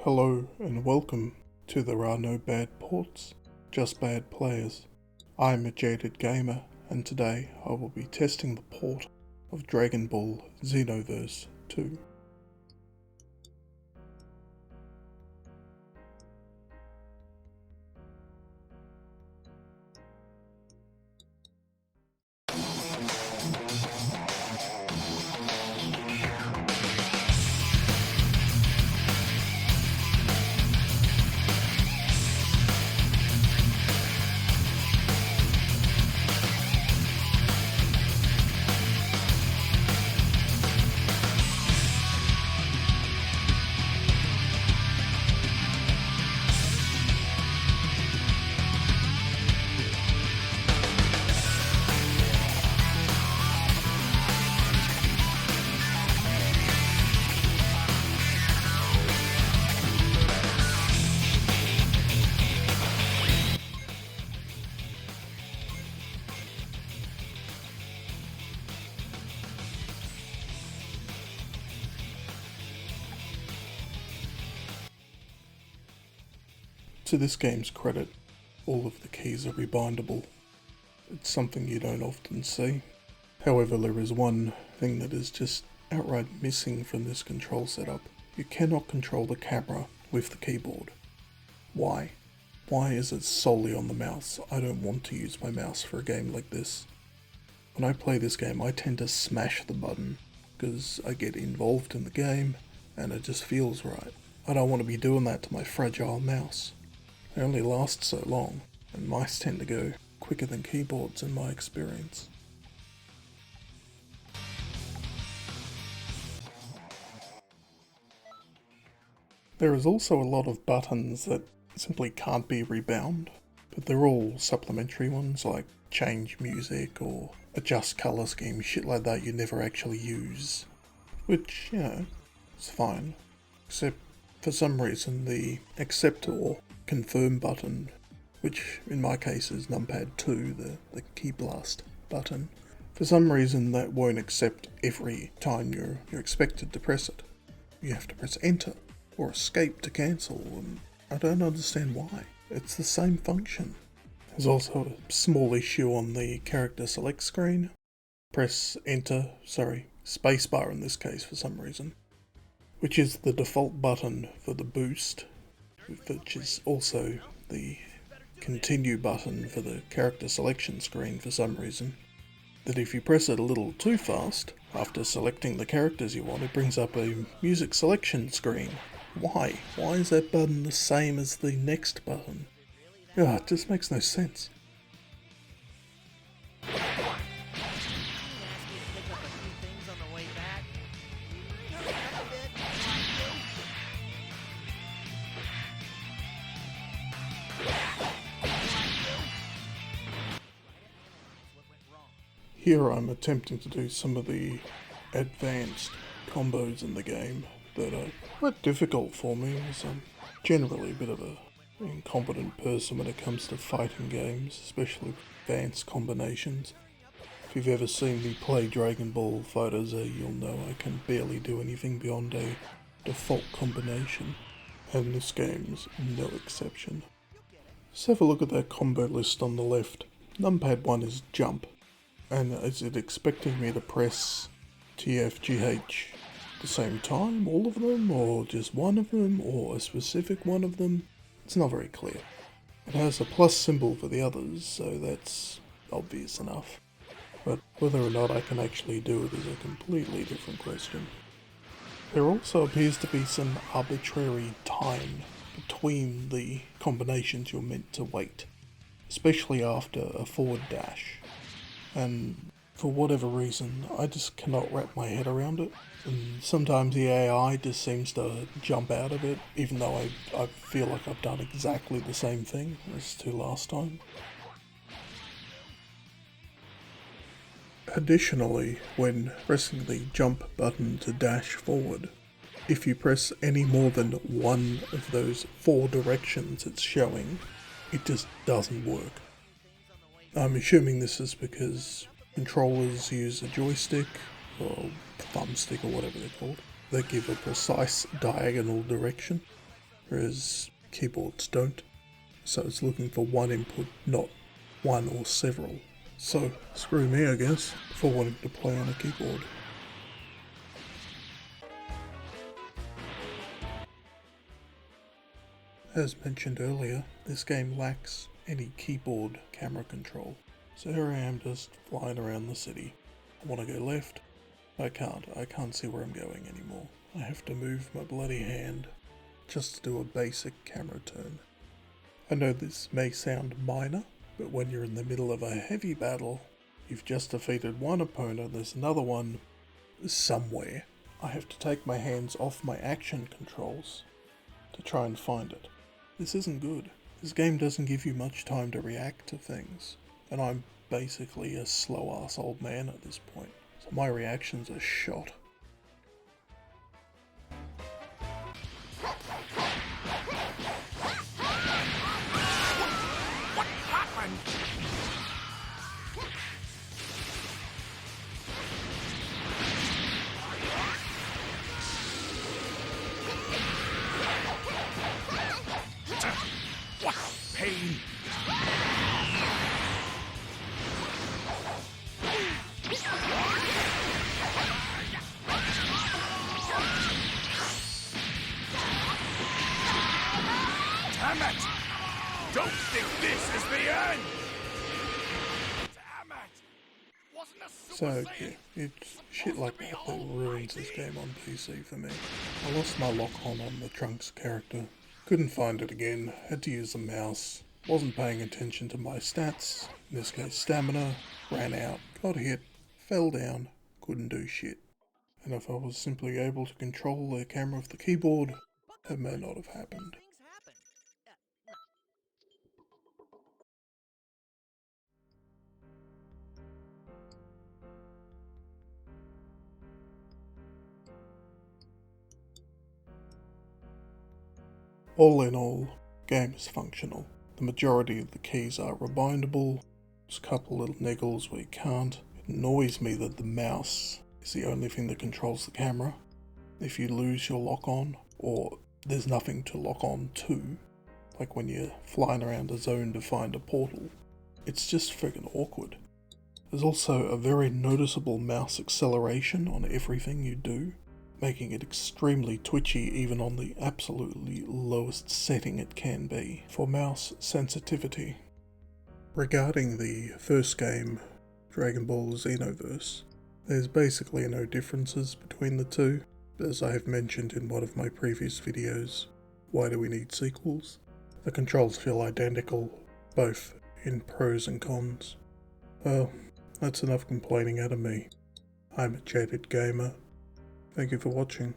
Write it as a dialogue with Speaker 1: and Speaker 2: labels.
Speaker 1: Hello and welcome to There Are No Bad Ports, Just Bad Players. I'm aJadedGamer and today I will be testing the port of Dragonball Xenoverse 2. To this game's credit, all of the keys are rebindable. It's something you don't often see. However, there is one thing that is just outright missing from this control setup. You cannot control the camera with the keyboard. Why? Why is it solely on the mouse? I don't want to use my mouse for a game like this. When I play this game, I tend to smash the button because I get involved in the game and it just feels right. I don't want to be doing that to my fragile mouse. They only last so long, and mice tend to go quicker than keyboards in my experience. There is also a lot of buttons that simply can't be rebound, but they're all supplementary ones like change music or adjust colour scheme, shit like that you never actually use. Which, it's fine. Except for some reason the accept or confirm button, which in my case is numpad 2, the key blast button, for some reason that won't accept every time you're expected to press it. You have to press enter or escape to cancel, and I don't understand why. It's the same function. There's also a small issue on the character select screen. Press spacebar in this case for some reason, which is the default button for the boost, which is also the continue button for the character selection screen for some reason. That if you press it a little too fast, after selecting the characters you want, it brings up a music selection screen. Why? Why is that button the same as the next button? It just makes no sense. Here I'm attempting to do some of the advanced combos in the game that are quite difficult for me, as I'm generally a bit of an incompetent person when it comes to fighting games, especially advanced combinations. If you've ever seen me play Dragon Ball FighterZ, you'll know I can barely do anything beyond a default combination, and this game's no exception. Let's have a look at that combo list on the left. Numpad 1 is jump. And is it expecting me to press TFGH at the same time, all of them, or just one of them, or a specific one of them? It's not very clear. It has a plus symbol for the others, so that's obvious enough. But whether or not I can actually do it is a completely different question. There also appears to be some arbitrary time between the combinations you're meant to wait, especially after a forward dash. And for whatever reason, I just cannot wrap my head around it. And sometimes the AI just seems to jump out of it, even though I feel like I've done exactly the same thing as to last time. Additionally, when pressing the jump button to dash forward, if you press any more than one of those 4 directions it's showing, it just doesn't work. I'm assuming this is because controllers use a joystick, or thumbstick or whatever they're called, that give a precise diagonal direction. whereas keyboards don't. So it's looking for one input, not one or several. So screw me, I guess, for wanting to play on a keyboard. As mentioned earlier, this game lacks any keyboard camera control. So here I am just flying around the city. I want to go left. I can't see where I'm going anymore. I have to move my bloody hand just to do a basic camera turn. I know this may sound minor, but when you're in the middle of a heavy battle, you've just defeated one opponent, there's another one somewhere. I have to take my hands off my action controls to try and find it. This isn't good. This game doesn't give you much time to react to things, and I'm basically a slow-ass old man at this point, so my reactions are shot.
Speaker 2: What happened? What pain! Damn it! Don't think this is the end! Damn it! Wasn't a
Speaker 1: So
Speaker 2: Super
Speaker 1: yeah,
Speaker 2: Saiyan?
Speaker 1: it's shit like that that ruins this game on PC for me. I lost my lock-on on the Trunks character. Couldn't find it again, had to use the mouse. Wasn't paying attention to my stats, in this case stamina, ran out, got hit, fell down, couldn't do shit. And if I was simply able to control the camera of the keyboard, that may not have happened.
Speaker 3: Things happen.
Speaker 1: All in all, game is functional. The majority of the keys are rebindable. There's a couple little niggles where you can't. It annoys me that the mouse is the only thing that controls the camera. If you lose your lock on, or there's nothing to lock on to, like when you're flying around a zone to find a portal, it's just friggin' awkward. There's also a very noticeable mouse acceleration on everything you do, making it extremely twitchy even on the absolutely lowest setting it can be for mouse sensitivity. Regarding the first game, Dragonball Xenoverse, there's basically no differences between the two. As I have mentioned in one of my previous videos, why do we need sequels? The controls feel identical, both in pros and cons. Well, that's enough complaining out of me. I'm aJadedGamer. Thank you for watching.